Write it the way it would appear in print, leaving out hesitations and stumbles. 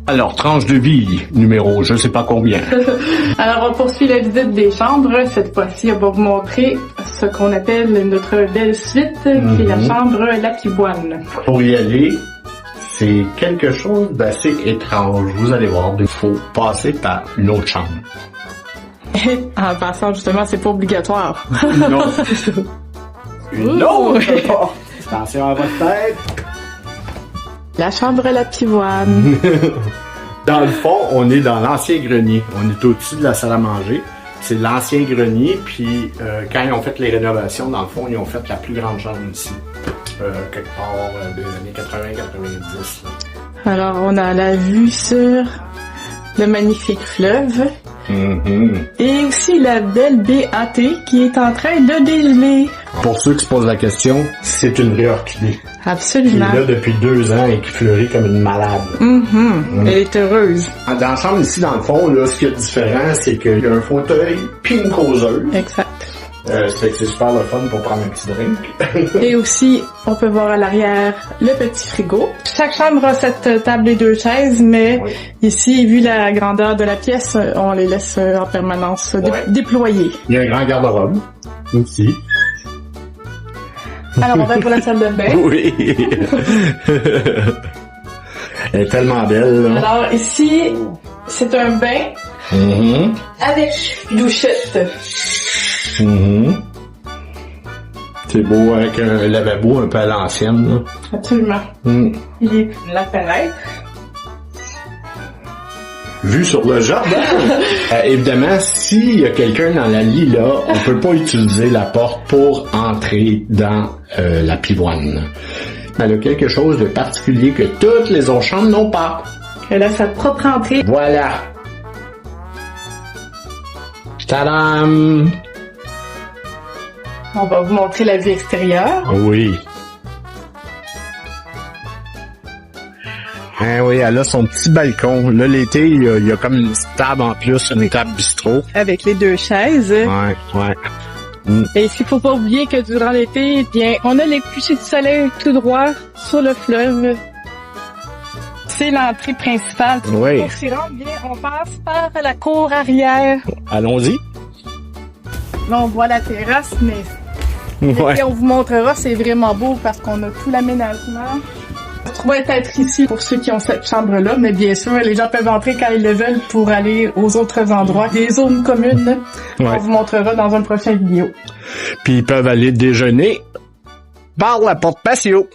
Alors, tranche de vie, numéro je sais pas combien. Alors, on poursuit la visite des chambres. Cette fois-ci, on va vous montrer ce qu'on appelle notre belle suite, qui est la chambre Lapivoine. Pour y aller, c'est quelque chose d'assez étrange. Vous allez voir, il faut passer par une autre chambre. En passant, justement, c'est pas obligatoire. Non. Une autre porte. Attention à votre tête. La chambre Lapivoine. Dans le fond, on est dans l'ancien grenier. On est au-dessus de la salle à manger. C'est l'ancien grenier, puis quand ils ont fait les rénovations, dans le fond, ils ont fait la plus grande chambre ici. Quelque part des années 80-90. Alors, on a la vue sur le magnifique fleuve. Et aussi la belle baie hâtée qui est en train de dégeler. Pour ceux qui se posent la question, c'est une vraie orchidée. Absolument. Qui est là depuis 2 ans et qui fleurit comme une malade. Elle est heureuse. Dans la chambre ici, dans le fond, là, ce qui est différent, c'est qu'il y a un fauteuil puis une causeuse. Exact. Ça fait que c'est super le fun pour prendre un petit drink. Et aussi, on peut voir à l'arrière le petit frigo. Chaque chambre a cette table et 2 chaises, mais ici, vu la grandeur de la pièce, on les laisse en permanence déployer. Il y a un grand garde-robe aussi. Alors, on va pour la salle de bain. Oui. Elle est tellement belle, là. Alors, ici, c'est un bain avec douchette. C'est beau avec un lavabo un peu à l'ancienne, là. Absolument. Il est la fenêtre. Vue sur le jardin. Évidemment, s'il y a quelqu'un dans la lit, là, on peut pas utiliser la porte pour entrer dans la pivoine. Elle a quelque chose de particulier que toutes les autres chambres n'ont pas. Elle a sa propre entrée. Voilà. Tadam! On va vous montrer la vue extérieure. Oui. Oui, elle a son petit balcon. Là, l'été, il y a comme une petite table en plus, une table bistrot. Avec les 2 chaises. Ouais. Et il faut pas oublier que durant l'été, bien, on a les couchers de soleil tout droit sur le fleuve. C'est l'entrée principale. Oui. Pour s'y rendre bien, on passe par la cour arrière. Allons-y. Là, on voit la terrasse, mais et on vous montrera, c'est vraiment beau parce qu'on a tout l'aménagement. On pourrait être ici pour ceux qui ont cette chambre-là, mais bien sûr, les gens peuvent entrer quand ils le veulent pour aller aux autres endroits. Des zones communes, on vous montrera dans une prochaine vidéo. Puis ils peuvent aller déjeuner par la porte patio.